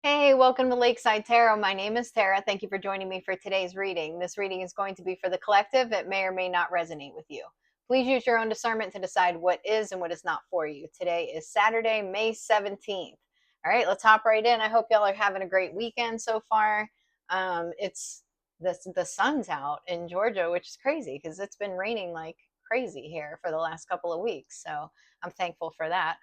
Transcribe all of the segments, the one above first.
Hey, welcome to Lakeside Tarot. My name is Tara. Thank you for joining me for today's reading. This reading is going to be for the collective. It may or may not resonate with you. Please use your own discernment to decide what is and what is not for you. Today is Saturday, May 17th. All right, let's hop right in. I hope y'all are having a great weekend so far. It's the sun's out in Georgia, which is crazy because it's been raining like crazy here for the last couple of weeks. So I'm thankful for that.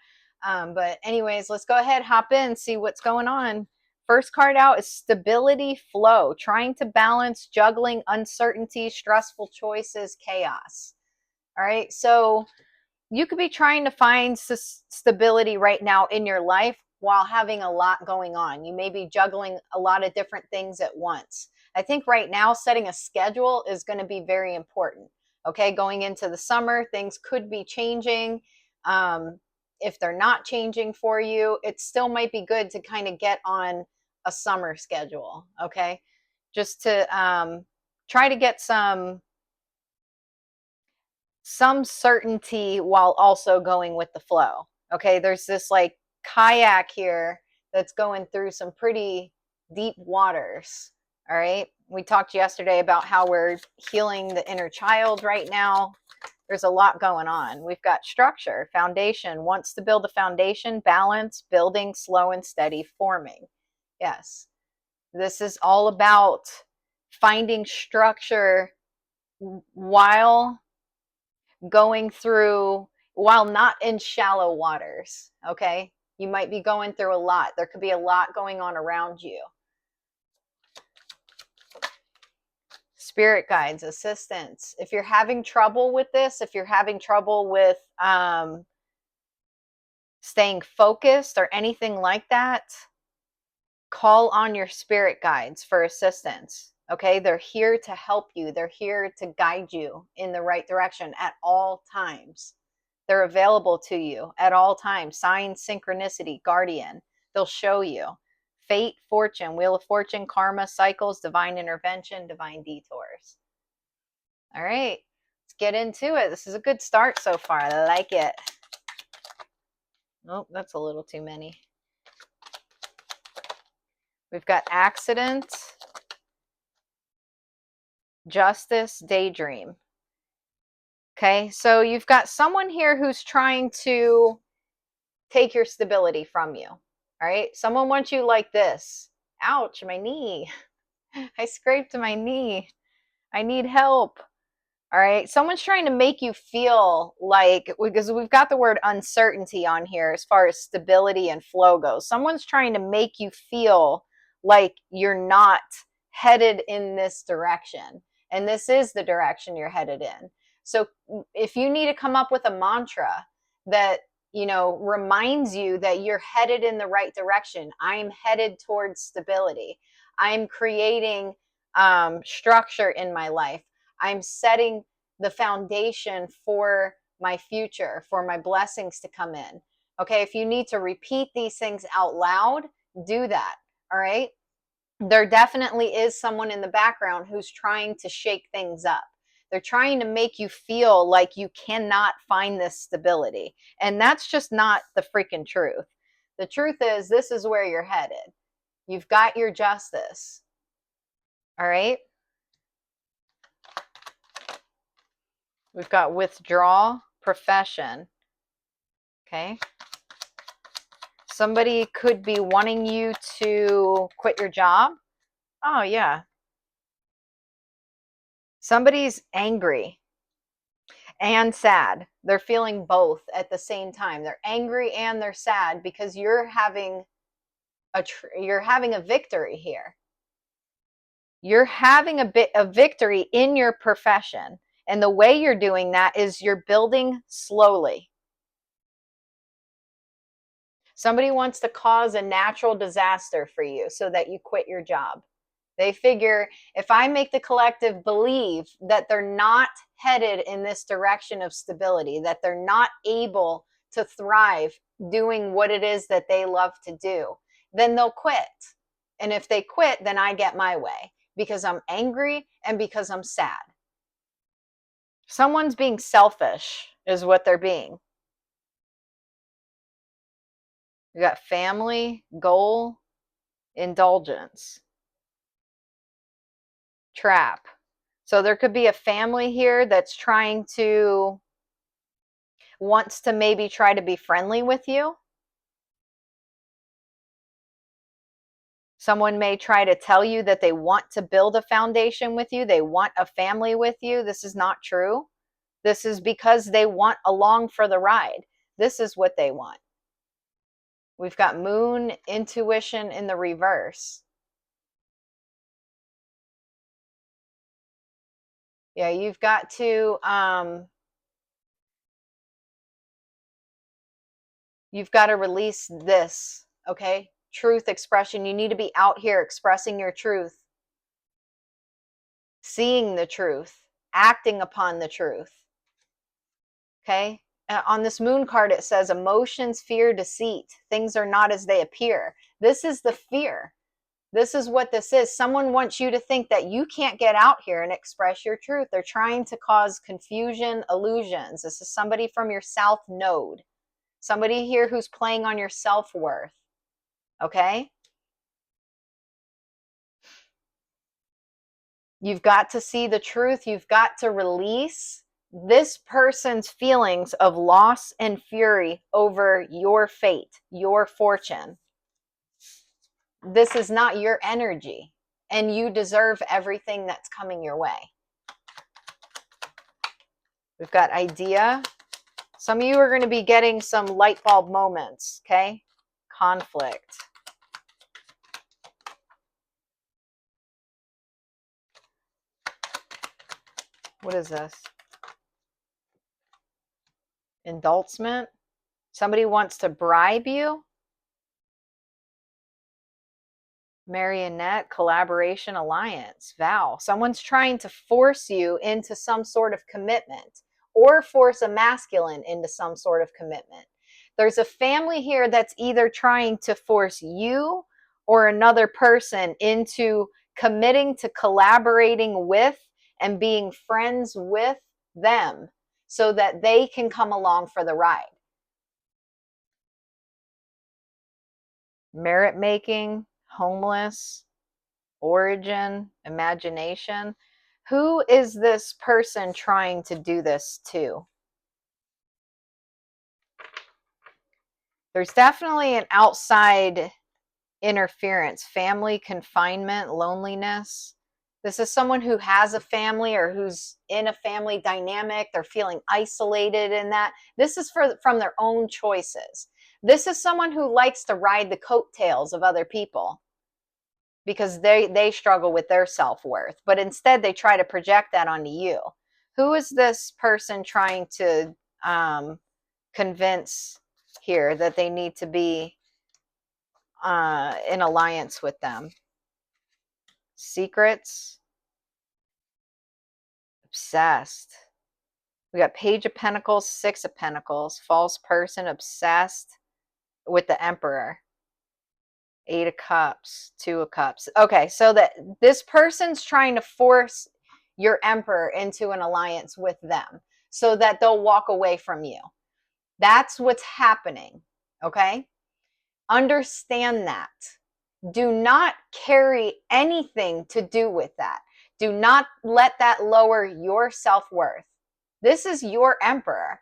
But anyways, let's go ahead, hop in, see what's going on. First card out is stability flow, trying to balance, juggling uncertainty, stressful choices, chaos. All right. So you could be trying to find stability right now in your life while having a lot going on. You may be juggling a lot of different things at once. I think right now setting a schedule is going to be very important. Okay. Going into the summer, things could be changing. If they're not changing for you, it still might be good to kind of get on a summer schedule. Okay. Just to try to get some certainty while also going with the flow. Okay, there's this like kayak here that's going through some pretty deep waters. All right, we talked yesterday about how we're healing the inner child right now. There's a lot going on. We've got structure, foundation, wants to build a foundation, balance, building, slow and steady, forming. Yes, this is all about finding structure while going through, while not in shallow waters. Okay, you might be going through a lot. There could be a lot going on around you. Spirit guides, assistance. If you're having trouble with this, if you're having trouble with staying focused or anything like that, call on your spirit guides for assistance. Okay, they're here to help you. They're here to guide you in the right direction at all times. They're available to you at all times. Sign, synchronicity, guardian. They'll show you. Fate, fortune, wheel of fortune, karma, cycles, divine intervention, divine detours. All right, let's get into it. This is a good start so far. I like it. Oh, that's a little too many. We've got accident, justice, daydream. Okay, so you've got someone here who's trying to take your stability from you. All right, someone wants you like this. Ouch, my knee. I scraped my knee. I need help. All right, someone's trying to make you feel like, because we've got the word uncertainty on here as far as stability and flow goes. Someone's trying to make you feel like you're not headed in this direction. And this is the direction you're headed in. So if you need to come up with a mantra that, reminds you that you're headed in the right direction. I'm headed towards stability. I'm creating structure in my life. I'm setting the foundation for my future, for my blessings to come in. Okay, if you need to repeat these things out loud, do that. All right. There definitely is someone in the background who's trying to shake things up. They're trying to make you feel like you cannot find this stability. And that's just not the freaking truth. The truth is, this is where you're headed. You've got your justice. All right. We've got withdraw, profession. Okay. Somebody could be wanting you to quit your job. Oh, yeah. Somebody's angry and sad. They're feeling both at the same time. They're angry and they're sad because you're having a victory here. You're having a victory in your profession. And the way you're doing that is you're building slowly. Somebody wants to cause a natural disaster for you so that you quit your job. They figure if I make the collective believe that they're not headed in this direction of stability, that they're not able to thrive doing what it is that they love to do, then they'll quit. And if they quit, then I get my way because I'm angry and because I'm sad. Someone's being selfish is what they're being. You got family, goal, indulgence, trap. So there could be a family here that's wants to maybe try to be friendly with you. Someone may try to tell you that they want to build a foundation with you. They want a family with you. This is not true. This is because they want along for the ride. This is what they want. We've got moon intuition in the reverse. Yeah, you've got to release this, okay? Truth expression. You need to be out here expressing your truth, seeing the truth, acting upon the truth. Okay? On this moon card, it says emotions, fear, deceit. Things are not as they appear. This is the fear. This is what this is. Someone wants you to think that you can't get out here and express your truth. They're trying to cause confusion, illusions. This is somebody from your south node. Somebody here who's playing on your self-worth. Okay? You've got to see the truth. You've got to release this person's feelings of loss and fury over your fate, your fortune. This is not your energy, and you deserve everything that's coming your way. We've got idea. Some of you are going to be getting some light bulb moments, okay? Conflict. What is this? Indulgence. Somebody wants to bribe you. Marionette, collaboration, alliance, vow. Someone's trying to force you into some sort of commitment, or force a masculine into some sort of commitment. There's a family here that's either trying to force you or another person into committing to collaborating with and being friends with them so that they can come along for the ride. Merit making, homeless, origin, imagination. Who is this person trying to do this to? There's definitely an outside interference, family confinement, loneliness. This is someone who has a family or who's in a family dynamic. They're feeling isolated in that. This is from their own choices. This is someone who likes to ride the coattails of other people because they struggle with their self-worth. But instead, they try to project that onto you. Who is this person trying to convince here that they need to be in alliance with them? Secrets. Obsessed. We got Page of Pentacles, Six of Pentacles, false person, obsessed with the Emperor. Eight of Cups, Two of Cups. Okay, so that this person's trying to force your Emperor into an alliance with them so that they'll walk away from you. That's what's happening, okay? Understand that. Do not carry anything to do with that. Do not let that lower your self-worth. This is your Emperor.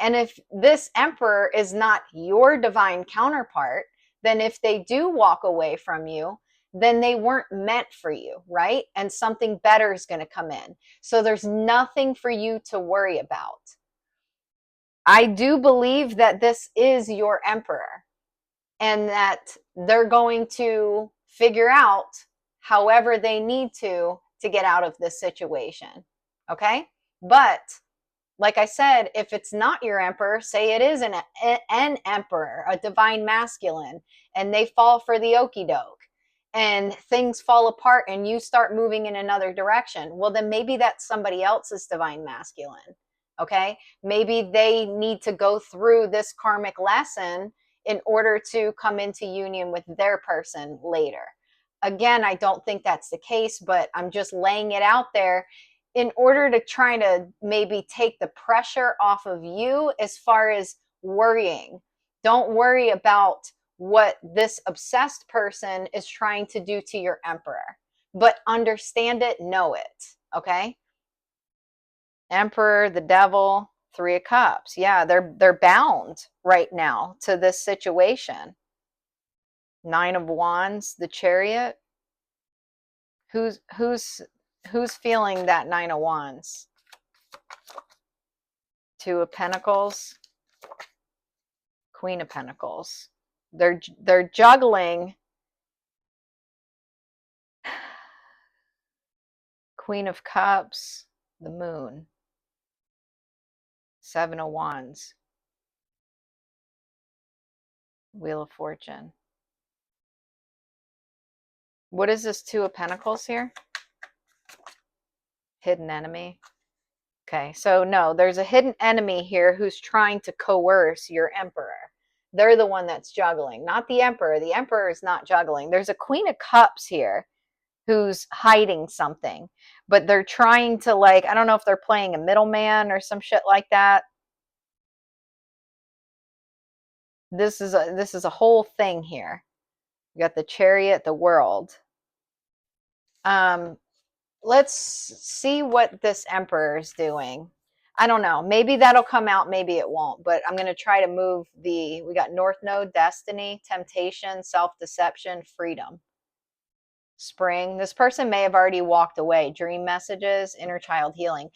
And if this Emperor is not your divine counterpart, then if they do walk away from you, then they weren't meant for you, right? And something better is going to come in. So there's nothing for you to worry about. I do believe that this is your Emperor and that they're going to figure out however they need to get out of this situation. Okay? But like I said, if it's not your Emperor, say it is an Emperor, a divine masculine, and they fall for the okie doke and things fall apart and you start moving in another direction, well, then maybe that's somebody else's divine masculine. Okay? Maybe they need to go through this karmic lesson in order to come into union with their person later. Again, I don't think that's the case, but I'm just laying it out there in order to try to maybe take the pressure off of you as far as worrying. Don't worry about what this obsessed person is trying to do to your emperor. But understand it, know it, okay? Emperor, the devil, Three of Cups. Yeah, they're bound right now to this situation. Nine of Wands, the Chariot. Who's feeling that Nine of Wands? Two of Pentacles, Queen of Pentacles. They're juggling Queen of Cups, the Moon, Seven of Wands, Wheel of Fortune. What is this Two of Pentacles here? Hidden enemy. Okay, so no, there's a hidden enemy here who's trying to coerce your emperor. They're the one that's juggling, not the emperor. The emperor is not juggling. There's a Queen of Cups here who's hiding something, but they're trying to, like, I don't know if they're playing a middleman or some shit like that. This is a whole thing here. You got the Chariot, the World. Let's see what this emperor is doing. I don't know. Maybe that'll come out, maybe it won't. But I'm going to try to move we got North Node, Destiny, Temptation, Self-Deception, Freedom. Spring. This person may have already walked away. Dream messages, inner child healing.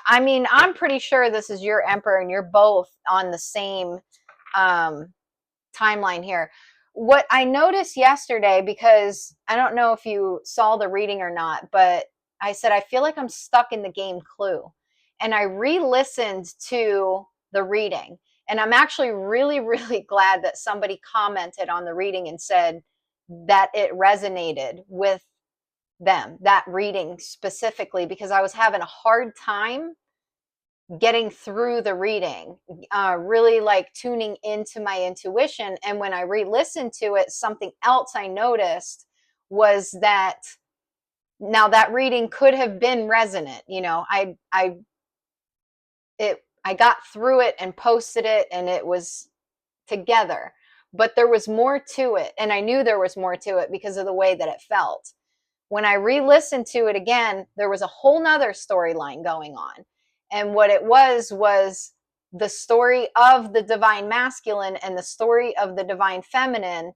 I mean, I'm pretty sure this is your emperor and you're both on the same timeline here. What I noticed yesterday, because I don't know if you saw the reading or not, but I said, I feel like I'm stuck in the game Clue. And I re-listened to the reading. And I'm actually really, really glad that somebody commented on the reading and said that it resonated with them, that reading specifically, because I was having a hard time getting through the reading, really like tuning into my intuition. And when I re-listened to it, something else I noticed was that now that reading could have been resonant. You know, I got through it and posted it and it was together, but there was more to it. And I knew there was more to it because of the way that it felt. When I re-listened to it again, there was a whole nother storyline going on. And what it was the story of the divine masculine and the story of the divine feminine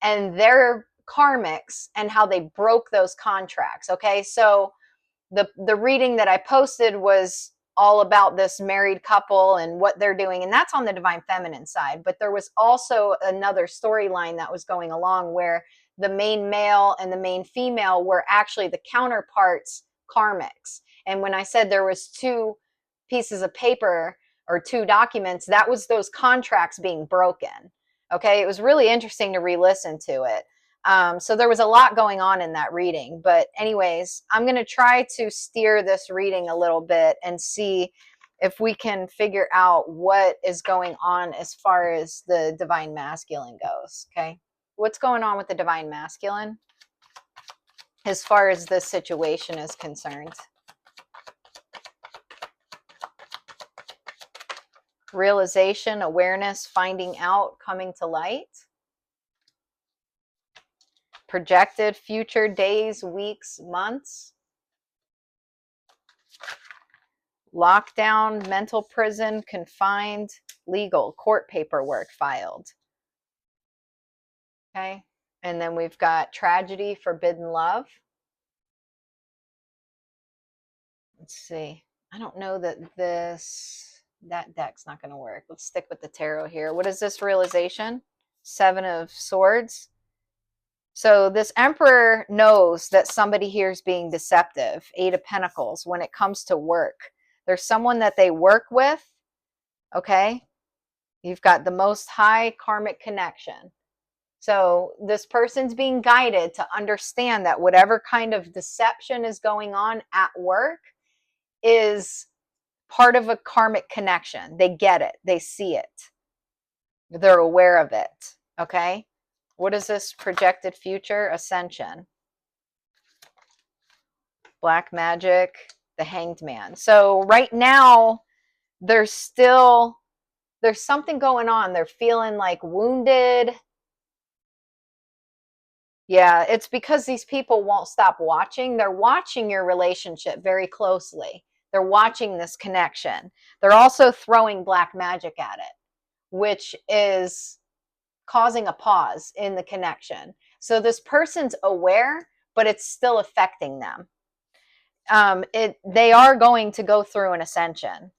and their karmics and how they broke those contracts. Okay, so the reading that I posted was all about this married couple and what they're doing, and that's on the divine feminine side. But there was also another storyline that was going along where the main male and the main female were actually the counterparts karmics. And when I said there was two pieces of paper or two documents, that was those contracts being broken. Okay, it was really interesting to re-listen to it. So there was a lot going on in that reading. But anyways, I'm going to try to steer this reading a little bit and see if we can figure out what is going on as far as the divine masculine goes. Okay, what's going on with the divine masculine as far as this situation is concerned? Realization, awareness, finding out, coming to light. Projected future days, weeks, months. Lockdown, mental prison, confined, legal, court paperwork filed. Okay. And then we've got tragedy, forbidden love. Let's see. I don't know that that deck's not going to work. Let's stick with the tarot here. What is this realization? Seven of Swords. So this emperor knows that somebody here is being deceptive. Eight of Pentacles. When it comes to work, there's someone that they work with. Okay. You've got the most high karmic connection. So this person's being guided to understand that whatever kind of deception is going on at work is part of a karmic connection. They get it. They see it. They're aware of it. Okay. What is this projected future? Ascension. Black magic, the Hanged Man. So right now, there's something going on. They're feeling like wounded. Yeah, it's because these people won't stop watching. They're watching your relationship very closely. They're watching this connection. They're also throwing black magic at it, which is causing a pause in the connection. So this person's aware, but it's still affecting them. They are going to go through an ascension.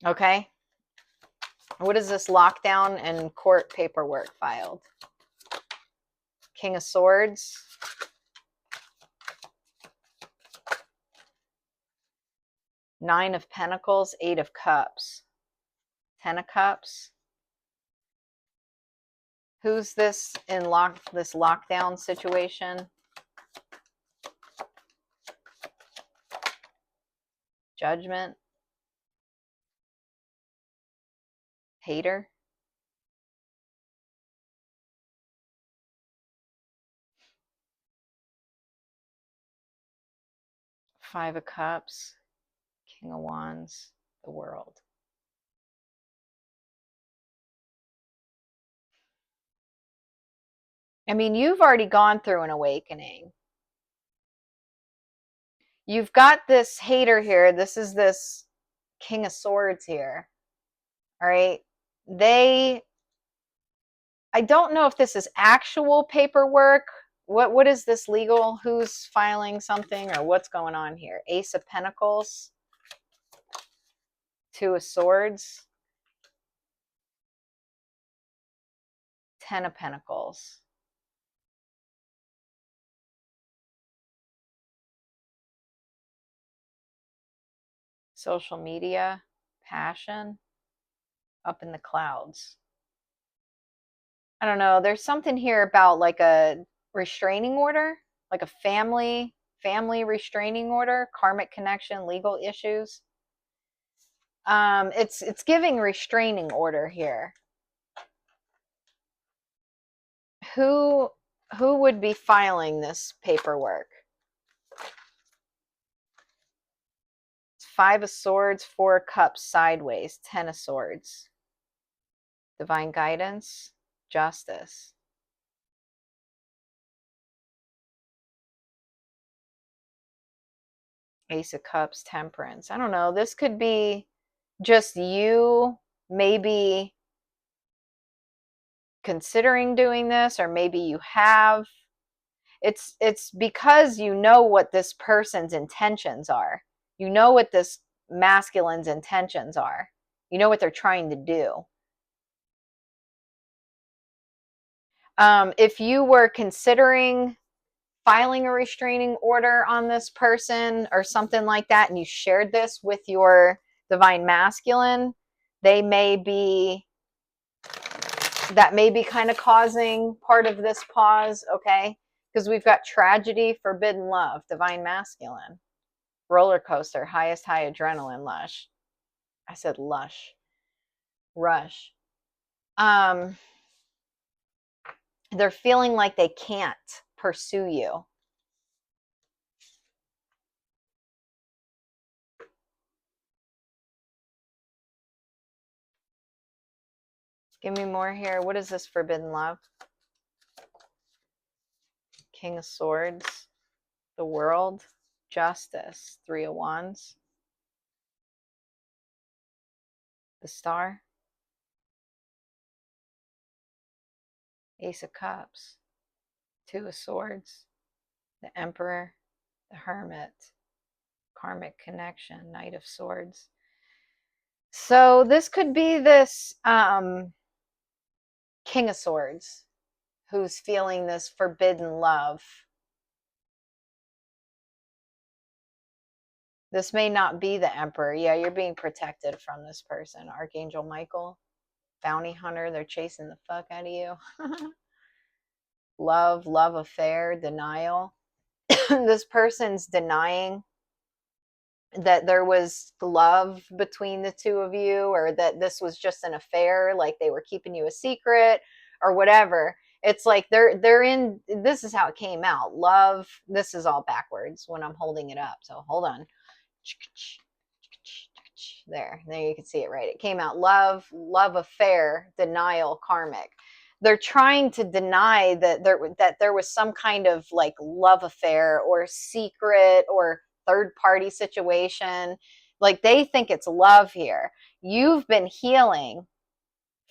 Okay. What is this lockdown and court paperwork filed? King of Swords. Nine of Pentacles, Eight of Cups, Ten of Cups. Who's this in this lockdown situation? Judgment. Hater. Five of Cups, King of Wands, the World. I mean, you've already gone through an awakening. You've got this hater here. This is this King of Swords here. All right. I don't know if this is actual paperwork. What is this legal? Who's filing something or what's going on here? Ace of Pentacles, Two of Swords, Ten of Pentacles. Social media, passion, up in the clouds. I don't know. There's something here about like a restraining order, like a family restraining order, karmic connection, legal issues. It's giving restraining order here. Who would be filing this paperwork? Five of Swords, Four of Cups sideways, Ten of Swords. Divine guidance, justice. Ace of Cups, temperance. I don't know. This could be just you maybe considering doing this, or maybe you have. It's because you know what this person's intentions are. You know what this masculine's intentions are. You know what they're trying to do. If you were considering filing a restraining order on this person or something like that, and you shared this with your divine masculine, that may be kind of causing part of this pause, okay? Because we've got tragedy, forbidden love, divine masculine, roller coaster, highest high, adrenaline, lush. I said lush. Rush. They're feeling like they can't pursue you. Give me more here. What is this forbidden love? King of Swords, the World, justice, Three of Wands, the Star, Ace of Cups, Two of Swords, the Emperor, the Hermit, Karmic connection, Knight of Swords. So this could be this King of Swords who's feeling this forbidden love. This may not be the Emperor. Yeah, you're being protected from this person. Archangel Michael, bounty hunter, they're chasing the fuck out of you. Love affair, denial. This person's denying that there was love between the two of you, or that this was just an affair, like they were keeping you a secret or whatever. It's like they're in, this is how it came out. Love, this is all backwards when I'm holding it up. So hold on. There you can see it right. It came out love affair, denial, karmic. they're trying to deny that there was some kind of like love affair or secret or third party situation. Like they think it's love here. You've been healing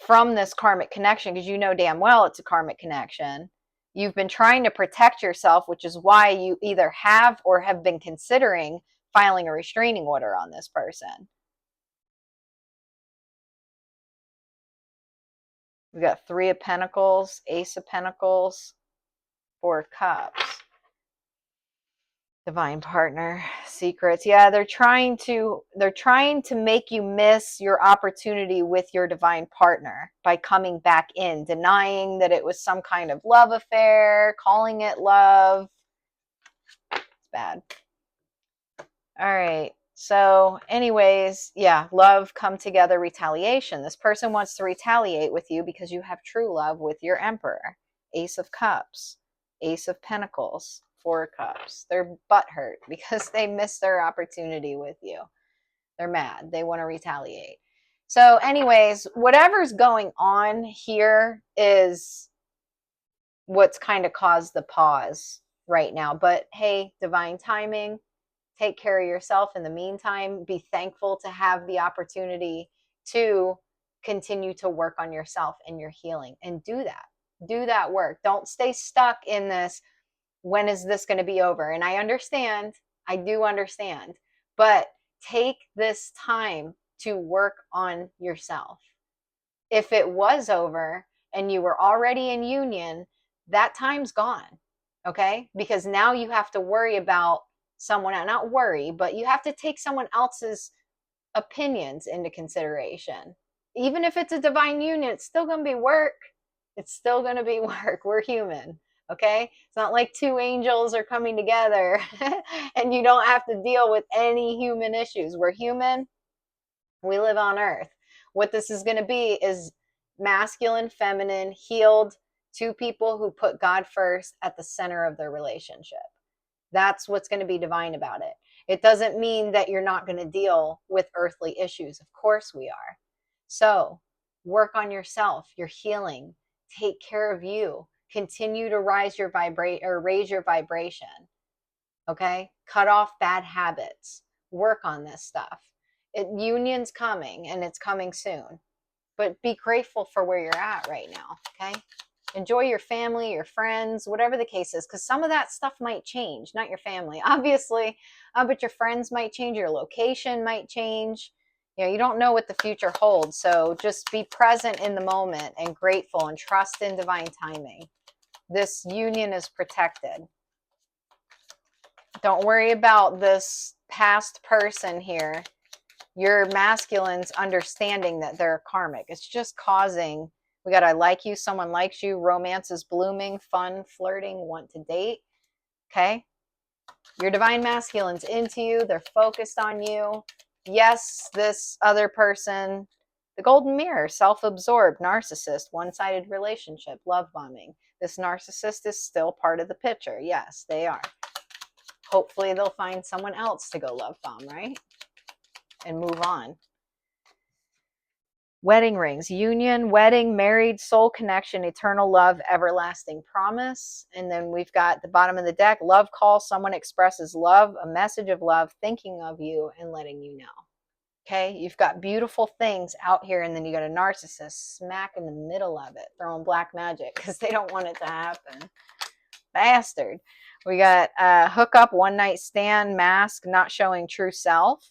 from this karmic connection because you know damn well it's a karmic connection. You've been trying to protect yourself, which is why you either have or have been considering filing a restraining order on this person. We got Three of Pentacles, Ace of Pentacles, Four of Cups. Divine partner, secrets. Yeah, they're trying to make you miss your opportunity with your divine partner by coming back in, denying that it was some kind of love affair, calling it love. It's bad. All right. So, anyways, yeah, love, come together, retaliation. This person wants to retaliate with you because you have true love with your Emperor. Ace of Cups, Ace of Pentacles, Four of Cups. They're butthurt because they missed their opportunity with you. They're mad. They want to retaliate. So, anyways, whatever's going on here is what's kind of caused the pause right now. But hey, divine timing. Take care of yourself in the meantime. Be thankful to have the opportunity to continue to work on yourself and your healing, and do that work. Don't stay stuck in this, when is this going to be over? And I do understand, but take this time to work on yourself. If it was over and you were already in union, that time's gone. Okay, because now you have to worry about someone, not worry, but you have to take someone else's opinions into consideration. Even if it's a divine union, it's still going to be work. It's still going to be work. We're human. Okay, it's not like two angels are coming together and you don't have to deal with any human issues. We're human. We live on earth. What this is going to be is masculine, feminine, healed, two people who put God first at the center of their relationship. That's what's going to be divine about it. It doesn't mean that you're not going to deal with earthly issues. Of course we are. So work on yourself, your healing, take care of you, continue to raise your vibration. Okay? Cut off bad habits. Work on this stuff. Union's coming, and it's coming soon. But be grateful for where you're at right now. Okay? Enjoy your family, your friends, whatever the case is, because some of that stuff might change. Not your family, obviously, but your friends might change, your location might change. You know, you don't know what the future holds. So just be present in the moment and grateful and trust in divine timing. This union is protected. Don't worry about this past person here. Your masculine's understanding that they're karmic. It's just causing... We got I like you, someone likes you, romance is blooming, fun, flirting, want to date. Okay? Your divine masculine's into you. They're focused on you. Yes, this other person, the golden mirror, self-absorbed, narcissist, one-sided relationship, love bombing. This narcissist is still part of the picture. Yes, they are. Hopefully they'll find someone else to go love bomb, right? And move on. Wedding rings, union, wedding, married, soul connection, eternal love, everlasting promise. And then we've got the bottom of the deck, love call, someone expresses love, a message of love, thinking of you and letting you know. Okay, you've got beautiful things out here, and then you got a narcissist smack in the middle of it, throwing black magic because they don't want it to happen. Bastard. We got hookup, one night stand, mask, not showing true self.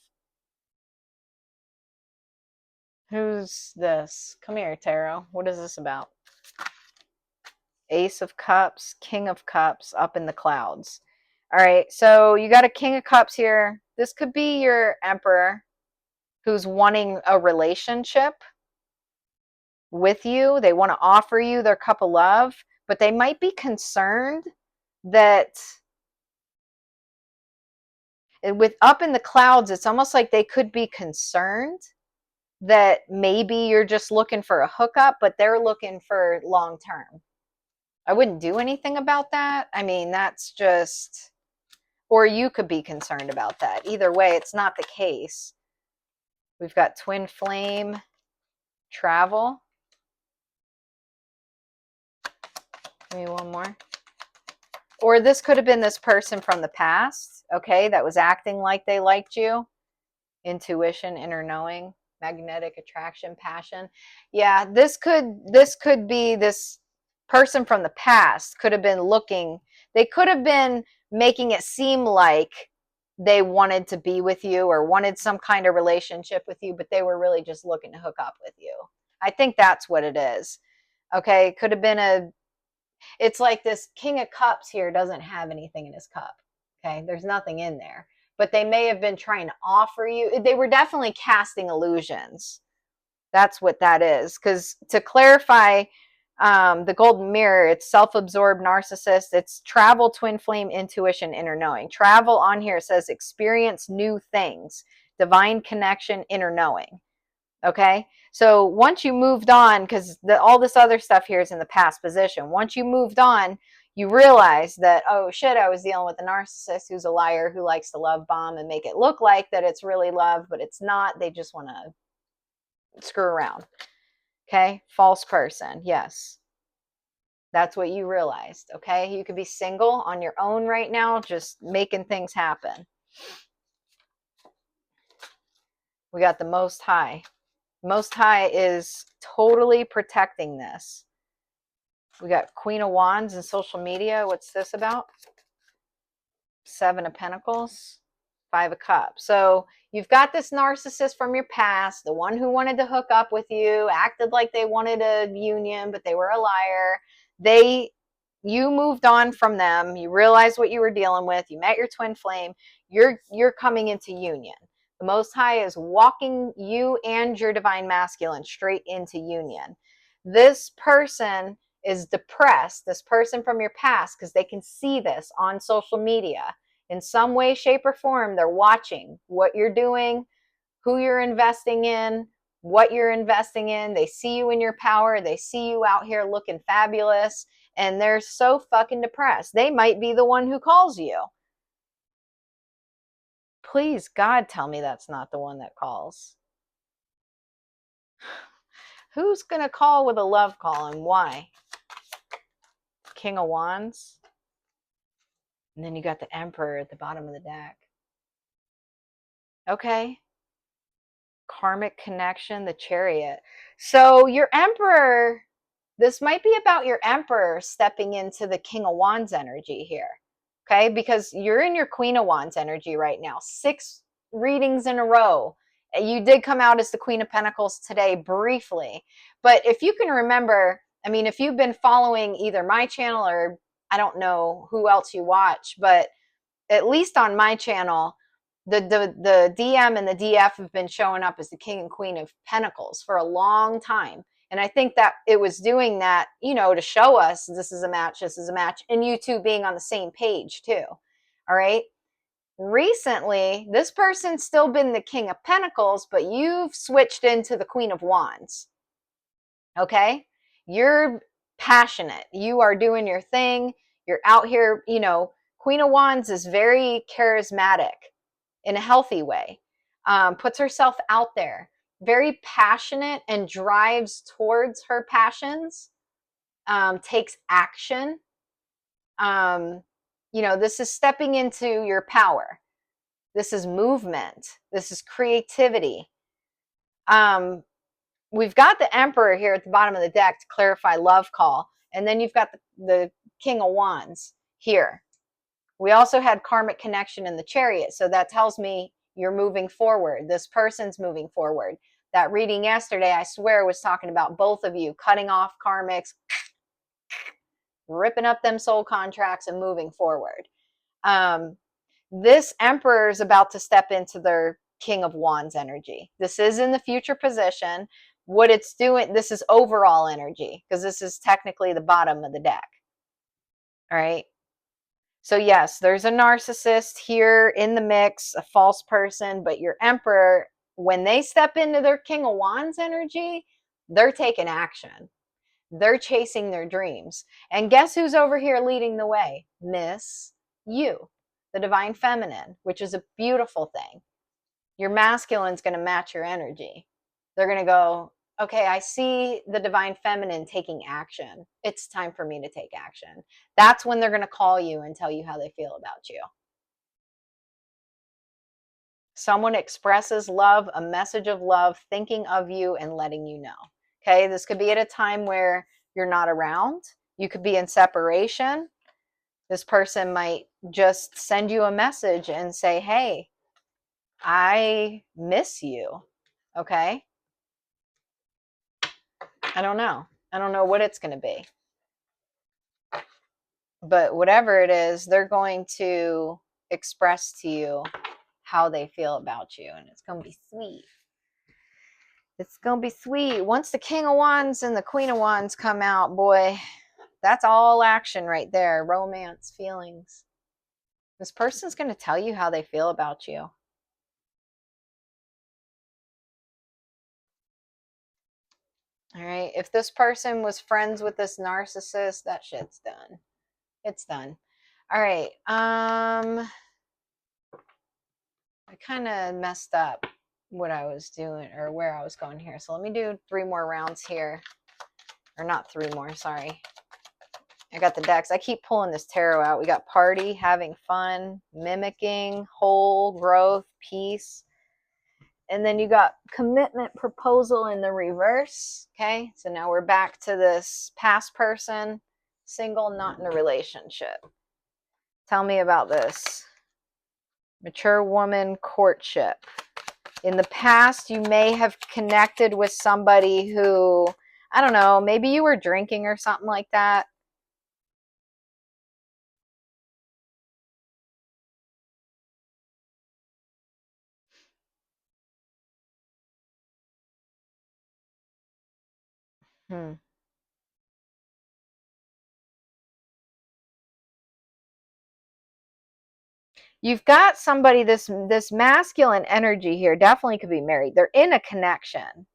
Who's this? Come here, Tarot. What is this about? Ace of Cups, King of Cups, up in the clouds. All right, so you got a King of Cups here. This could be your Emperor who's wanting a relationship with you. They want to offer you their cup of love, but they might be concerned that with up in the clouds, it's almost like they could be concerned that maybe you're just looking for a hookup, but they're looking for long term. I wouldn't do anything about that. I mean, that's just, or you could be concerned about that. Either way, it's not the case. We've got twin flame, travel. Give me one more. Or this could have been this person from the past, okay, that was acting like they liked you. Intuition, inner knowing, magnetic attraction, passion. Yeah, this could be this person from the past could have been looking, they could have been making it seem like they wanted to be with you or wanted some kind of relationship with you, but they were really just looking to hook up with you. I think that's what it is. Okay, it could have been it's like this King of Cups here doesn't have anything in his cup. Okay, there's nothing in there. But they may have been trying to offer you, they were definitely casting illusions. That's what that is. Because to clarify, the golden mirror, it's self-absorbed narcissist, it's travel, twin flame, intuition, inner knowing. Travel on here says experience new things, divine connection, inner knowing. Okay, so once you moved on, because all this other stuff here is in the past position, once you moved on, you realize that, oh shit, I was dealing with a narcissist who's a liar, who likes to love bomb and make it look like that it's really love, but it's not. They just want to screw around. Okay, false person. Yes, that's what you realized. Okay, you could be single on your own right now, just making things happen. We got the Most High. Most High is totally protecting this. We got Queen of Wands and social media. What's this about? Seven of Pentacles, Five of Cups. So you've got this narcissist from your past, the one who wanted to hook up with you, acted like they wanted a union, but they were a liar. You moved on from them. You realized what you were dealing with. You met your twin flame. You're coming into union. The Most High is walking you and your divine masculine straight into union. This person is depressed, this person from your past, because they can see this on social media. In some way, shape, or form, they're watching what you're doing, who you're investing in, what you're investing in. They see you in your power. They see you out here looking fabulous, and they're so fucking depressed. They might be the one who calls you. Please, God, tell me that's not the one that calls. Who's going to call with a love call and why? King of Wands. And then you got the Emperor at the bottom of the deck. Okay. Karmic connection, the Chariot. So your Emperor, this might be about your Emperor stepping into the King of Wands energy here. Okay, because you're in your Queen of Wands energy right now. 6 readings in a row. You did come out as the Queen of Pentacles today briefly. But if you can remember, I mean, if you've been following either my channel or I don't know who else you watch, but at least on my channel, the DM and the DF have been showing up as the King and Queen of Pentacles for a long time. And I think that it was doing that, to show us this is a match, and you two being on the same page too. All right. Recently, this person's still been the King of Pentacles, but you've switched into the Queen of Wands. Okay. You're passionate. You are doing your thing. You're out here, Queen of Wands is very charismatic in a healthy way, puts herself out there, very passionate and drives towards her passions, takes action. This is stepping into your power. This is movement. This is creativity. We've got the Emperor here at the bottom of the deck to clarify love call. And then you've got the King of Wands here. We also had karmic connection in the Chariot. So that tells me you're moving forward. This person's moving forward. That reading yesterday, I swear, was talking about both of you cutting off karmics, ripping up them soul contracts and moving forward. This Emperor is about to step into their King of Wands energy. This is in the future position. What it's doing, this is overall energy, because this is technically the bottom of the deck. All right. So yes, there's a narcissist here in the mix, a false person, but your Emperor, when they step into their King of Wands energy, they're taking action. They're chasing their dreams. And guess who's over here leading the way? Miss you, the divine feminine, which is a beautiful thing. Your masculine's going to match your energy. They're going to go, okay, I see the divine feminine taking action. It's time for me to take action. That's when they're going to call you and tell you how they feel about you. Someone expresses love, a message of love, thinking of you and letting you know. Okay, this could be at a time where you're not around. You could be in separation. This person might just send you a message and say, hey, I miss you. Okay. I don't know. I don't know what it's going to be. But whatever it is, they're going to express to you how they feel about you. And it's going to be sweet. It's going to be sweet. Once the King of Wands and the Queen of Wands come out, boy, that's all action right there. Romance, feelings. This person's going to tell you how they feel about you. All right. If this person was friends with this narcissist, that shit's done. It's done. All right. I kind of messed up what I was doing or where I was going here. So let me do 3 more rounds here. Or not 3 more, sorry. I got the decks. I keep pulling this tarot out. We got party, having fun, mimicking, whole, growth, peace. And then you got commitment, proposal in the reverse. Okay, so now we're back to this past person, single, not in a relationship. Tell me about this. Mature woman, courtship. In the past, you may have connected with somebody who, I don't know, maybe you were drinking or something like that. Hmm. You've got somebody, this masculine energy here definitely could be married. They're in a connection.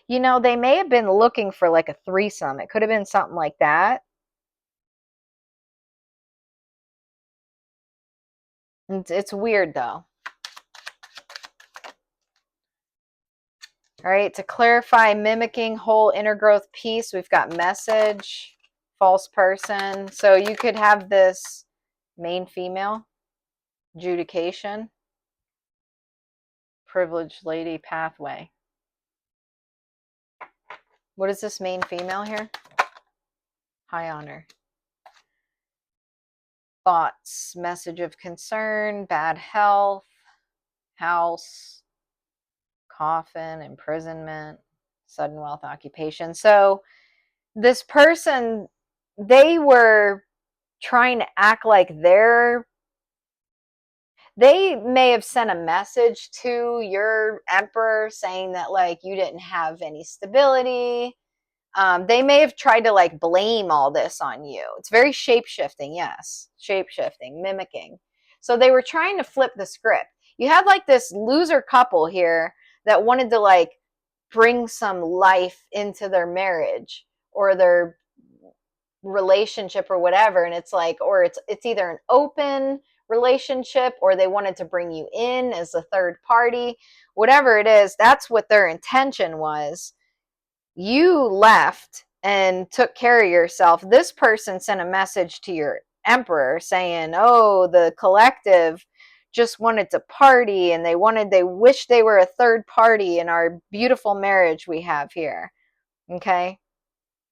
You know, they may have been looking for like a threesome. It could have been something like that. It's weird though. All right, to clarify, mimicking, whole, inner growth, peace, we've got message, false person. So you could have this main female, adjudication, privileged lady, pathway. What is this main female here? High honor. Thoughts, message of concern, bad health, house, coffin, imprisonment, sudden wealth, occupation. So this person, they were trying to act like they may have sent a message to your emperor saying that like you didn't have any stability. They may have tried to like blame all this on you. It's very shape-shifting, yes. Shape-shifting, mimicking. So they were trying to flip the script. You had like this loser couple here that wanted to like bring some life into their marriage or their relationship or whatever, and it's like, or it's either an open relationship or they wanted to bring you in as a third party. Whatever it is, that's what their intention was. You left and took care of yourself. This person sent a message to your emperor saying, oh, the collective just wanted to party and they wish they were a third party in our beautiful marriage we have here. Okay,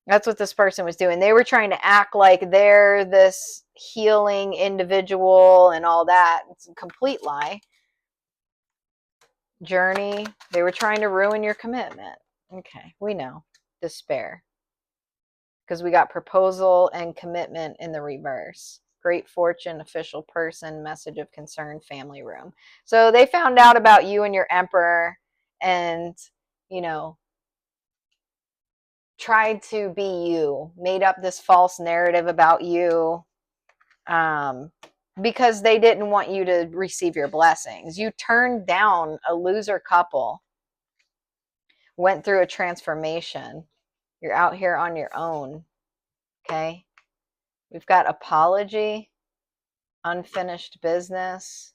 that's what this person was doing. They were trying to act like they're this healing individual and all that. It's a complete lie. Journey, they were trying to ruin your commitment. Okay, we know. Despair. Because we got proposal and commitment in the reverse. Great fortune, official person, message of concern, family room. So they found out about you and your emperor and, you know, tried to be you, made up this false narrative about you, because they didn't want you to receive your blessings. You turned down a loser couple, went through a transformation. You're out here on your own. Okay. We've got apology, unfinished business,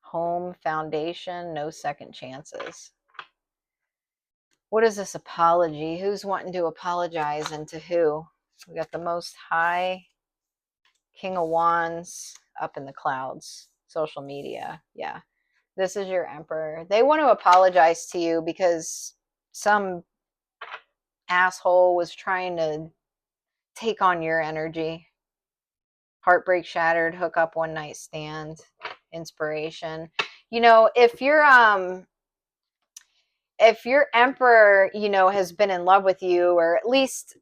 home, foundation, no second chances. What is this apology? Who's wanting to apologize and to who? We got the Most High, King of Wands up in the clouds, social media. Yeah. This is your Emperor. They want to apologize to you because some asshole was trying to take on your energy. Heartbreak shattered, hook up, one night stand, inspiration. You know, if your emperor, you know, has been in love with you, or at least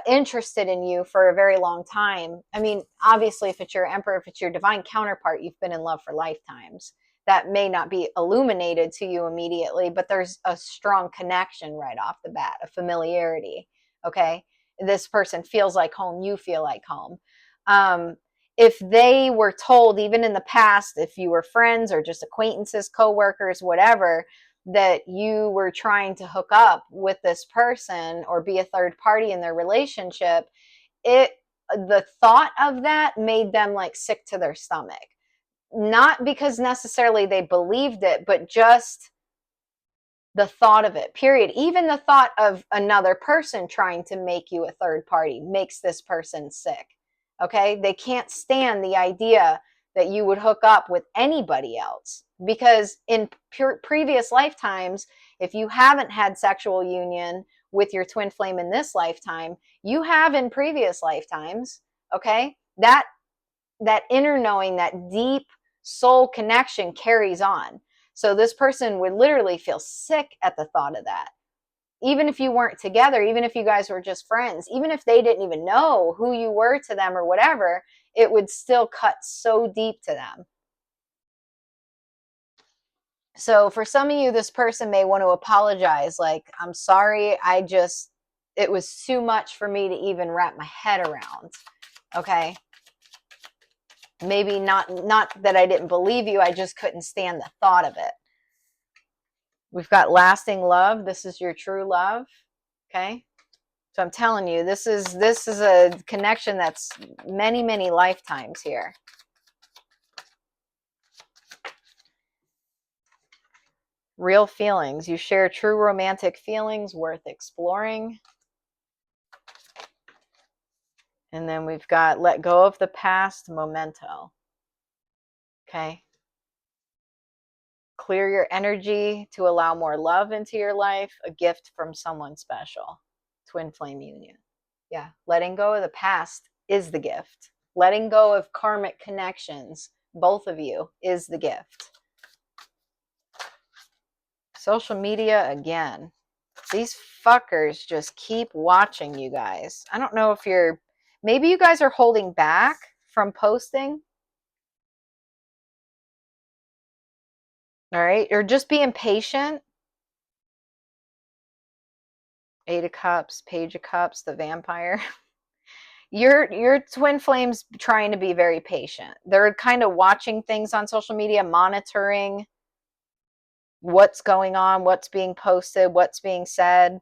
interested in you for a very long time. I mean, obviously, if it's your emperor, if it's your divine counterpart, you've been in love for lifetimes. That may not be illuminated to you immediately, but there's a strong connection right off the bat, a familiarity. Okay. This person feels like home, you feel like home. If they were told, even in the past, if you were friends or just acquaintances, coworkers, whatever, that you were trying to hook up with this person or be a third party in their relationship, the thought of that made them like sick to their stomach. Not because necessarily they believed it, but just the thought of it, period. Even the thought of another person trying to make you a third party makes this person sick. Okay? They can't stand the idea that you would hook up with anybody else, because in previous lifetimes, if you haven't had sexual union with your twin flame in this lifetime, you have in previous lifetimes. Okay? That inner knowing, that deep soul connection carries on. So this person would literally feel sick at the thought of that. Even if you weren't together, even if you guys were just friends, even if they didn't even know who you were to them or whatever, it would still cut so deep to them. So for some of you, this person may want to apologize. Like, I'm sorry, it was too much for me to even wrap my head around. Okay. Maybe not that I didn't believe you, I just couldn't stand the thought of it. We've got lasting love. This is your true love. Okay. So I'm telling you, this is a connection that's many, many lifetimes here. Real feelings. You share true romantic feelings worth exploring. And then we've got let go of the past, memento. Okay. Clear your energy to allow more love into your life, a gift from someone special. Twin flame union. Yeah, letting go of the past is the gift. Letting go of karmic connections, both of you, is the gift. Social media again. These fuckers just keep watching you guys. I don't know if maybe you guys are holding back from posting. All right, or just being patient. Eight of Cups, Page of Cups, the vampire. Your twin flames trying to be very patient. They're kind of watching things on social media, monitoring what's going on, what's being posted, what's being said.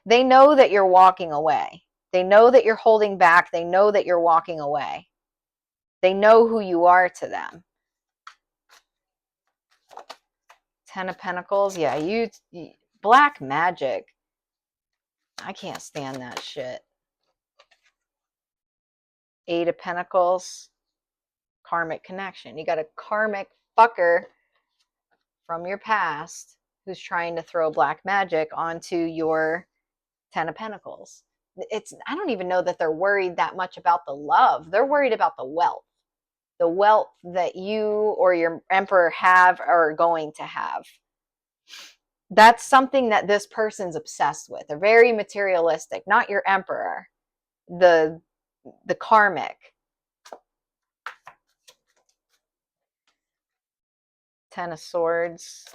They know that you're walking away. They know that you're holding back. They know that you're walking away. They know who you are to them. Ten of Pentacles. Yeah, you black magic. I can't stand that shit. Eight of Pentacles. Karmic connection. You got a karmic fucker from your past who's trying to throw black magic onto your Ten of Pentacles. I don't even know that they're worried that much about the love. They're worried about the wealth that you or your emperor have or are going to have. That's something that this person's obsessed with. They're very materialistic, not your emperor, the karmic. Ten of Swords,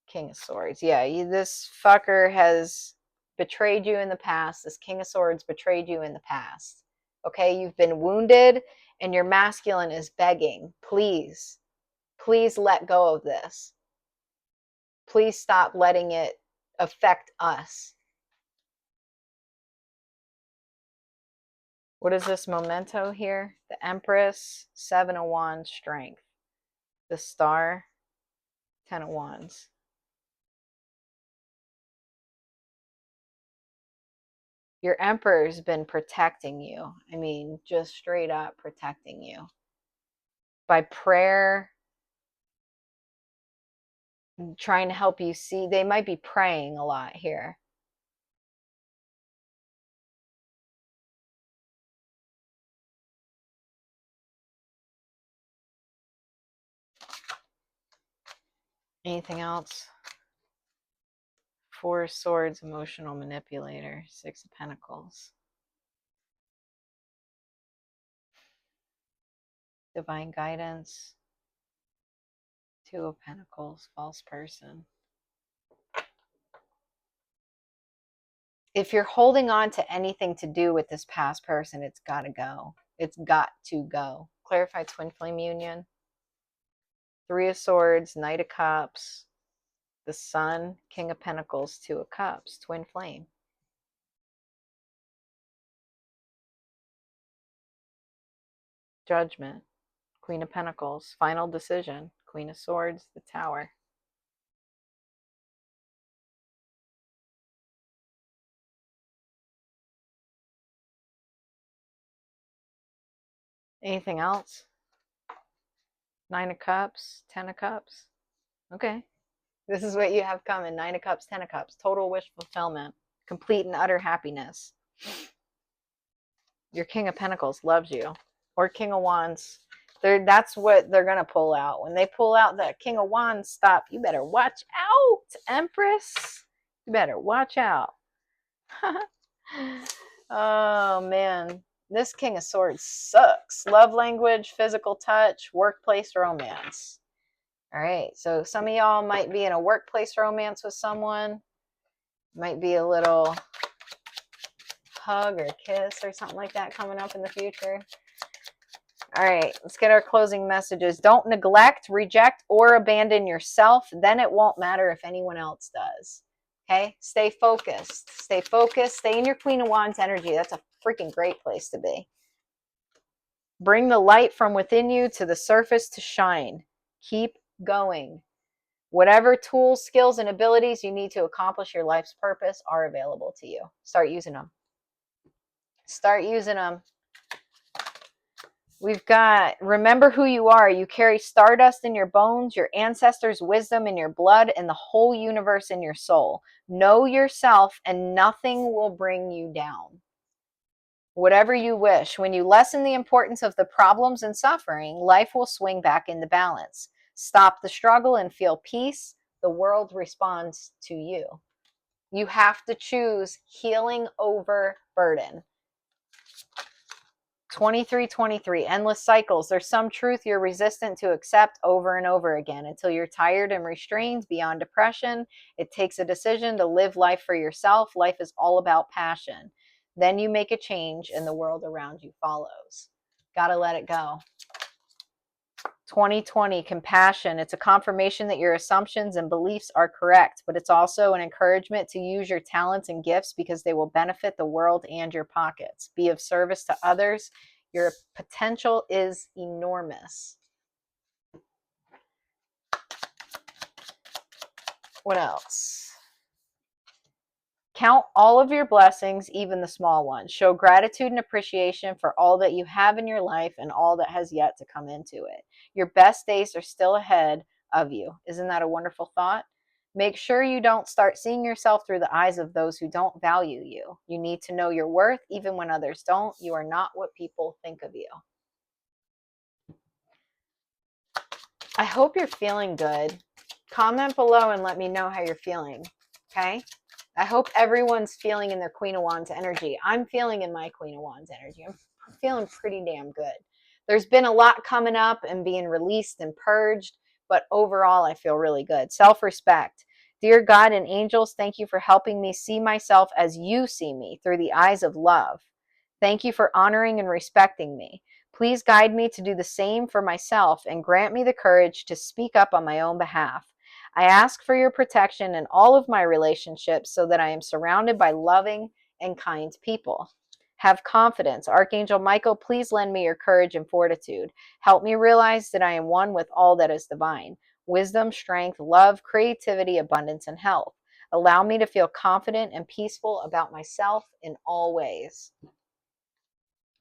King of Swords. Yeah, this fucker has betrayed you in the past. This King of Swords betrayed you in the past. Okay, you've been wounded and your masculine is begging, please, please let go of this. Please stop letting it affect us. What is this memento here? The Empress, Seven of Wands, Strength. The Star, Ten of Wands. Your Emperor's been protecting you. I mean, just straight up protecting you. By prayer, trying to help you see. They might be praying a lot here. Anything else? Four of Swords, emotional manipulator. Six of Pentacles. Divine guidance. Two of Pentacles, false person. If you're holding on to anything to do with this past person, it's got to go. It's got to go. Clarify twin flame union. Three of Swords, Knight of Cups, the Sun, King of Pentacles, Two of Cups, twin flame. Judgment, Queen of Pentacles, final decision, Queen of Swords, the Tower. Anything else? Nine of Cups, Ten of Cups. Okay. This is what you have coming. Nine of Cups, Ten of Cups. Total wish fulfillment. Complete and utter happiness. Your King of Pentacles loves you. Or King of Wands. That's what they're going to pull out. When they pull out that King of Wands stop, you better watch out, Empress. You better watch out. Oh, man. This King of Swords sucks. Love language, physical touch, workplace romance. All right. So some of y'all might be in a workplace romance with someone. Might be a little hug or kiss or something like that coming up in the future. All right, let's get our closing messages. Don't neglect, reject, or abandon yourself. Then it won't matter if anyone else does. Okay? Stay focused. Stay focused. Stay in your Queen of Wands energy. That's a freaking great place to be. Bring the light from within you to the surface to shine. Keep going. Whatever tools, skills, and abilities you need to accomplish your life's purpose are available to you. Start using them. Start using them. We've got, remember who you are. You carry stardust in your bones, your ancestors' wisdom in your blood, and the whole universe in your soul. Know yourself, and nothing will bring you down. Whatever you wish, when you lessen the importance of the problems and suffering, life will swing back into balance. Stop the struggle and feel peace. The world responds to you. You have to choose healing over burden. 2323, endless cycles. There's some truth you're resistant to accept over and over again until you're tired and restrained beyond depression. It takes a decision to live life for yourself. Life is all about passion. Then you make a change and the world around you follows. Gotta let it go. 2020, compassion. It's a confirmation that your assumptions and beliefs are correct, but it's also an encouragement to use your talents and gifts because they will benefit the world and your pockets. Be of service to others. Your potential is enormous. What else? Count all of your blessings, even the small ones. Show gratitude and appreciation for all that you have in your life and all that has yet to come into it. Your best days are still ahead of you. Isn't that a wonderful thought? Make sure you don't start seeing yourself through the eyes of those who don't value you. You need to know your worth even when others don't. You are not what people think of you. I hope you're feeling good. Comment below and let me know how you're feeling. Okay? I hope everyone's feeling in their Queen of Wands energy. I'm feeling in my Queen of Wands energy. I'm feeling pretty damn good. There's been a lot coming up and being released and purged, but overall I feel really good. Self-respect. Dear God and angels, thank you for helping me see myself as you see me through the eyes of love. Thank you for honoring and respecting me. Please guide me to do the same for myself and grant me the courage to speak up on my own behalf. I ask for your protection in all of my relationships so that I am surrounded by loving and kind people. Have confidence. Archangel Michael, please lend me your courage and fortitude. Help me realize that I am one with all that is divine. Wisdom, strength, love, creativity, abundance, and health. Allow me to feel confident and peaceful about myself in all ways.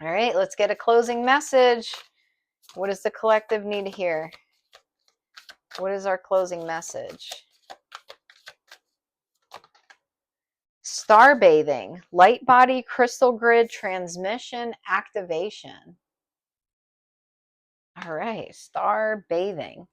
All right, let's get a closing message. What does the collective need to hear? What is our closing message? Star bathing, light body, crystal grid, transmission, activation. All right, star bathing.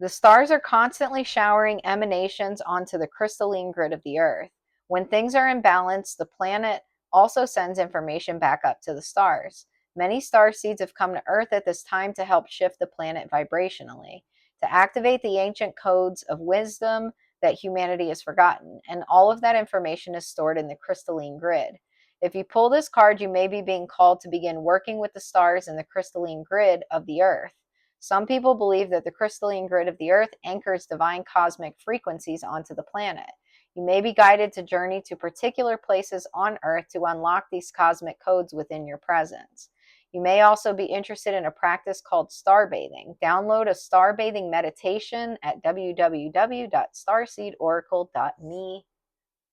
The stars are constantly showering emanations onto the crystalline grid of the Earth. When things are in balance, the planet also sends information back up to the stars. Many star seeds have come to Earth at this time to help shift the planet vibrationally, to activate the ancient codes of wisdom that humanity has forgotten. And all of that information is stored in the crystalline grid. If you pull this card, you may be being called to begin working with the stars in the crystalline grid of the Earth. Some people believe that the crystalline grid of the Earth anchors divine cosmic frequencies onto the planet. You may be guided to journey to particular places on Earth to unlock these cosmic codes within your presence. You may also be interested in a practice called star bathing. Download a star bathing meditation at www.starseedoracle.me.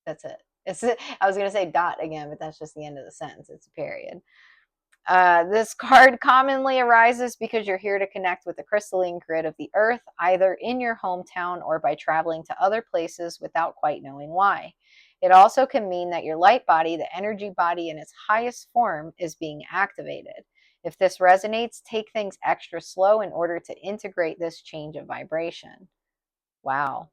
That's it. I was going to say dot again, but that's just the end of the sentence. It's a period. This card commonly arises because you're here to connect with the crystalline grid of the Earth, either in your hometown or by traveling to other places without quite knowing why. It also can mean that your light body, the energy body in its highest form, is being activated. If this resonates, take things extra slow in order to integrate this change of vibration. Wow.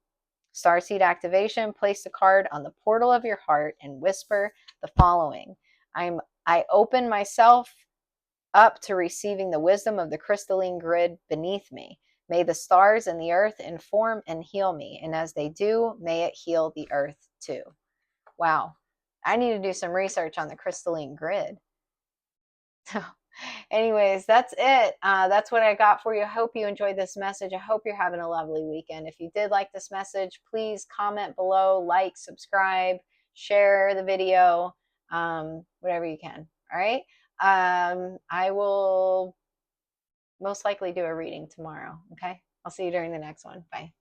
Starseed activation, place the card on the portal of your heart and whisper the following. I open myself up to receiving the wisdom of the crystalline grid beneath me. May the stars and the earth inform and heal me, and as they do, may it heal the earth too. Wow. I need to do some research on the crystalline grid. Anyways, that's it. That's what I got for you. I hope you enjoyed this message. I hope you're having a lovely weekend. If you did like this message, please comment below, like, subscribe, share the video, whatever you can. All right. I will most likely do a reading tomorrow. Okay. I'll see you during the next one. Bye.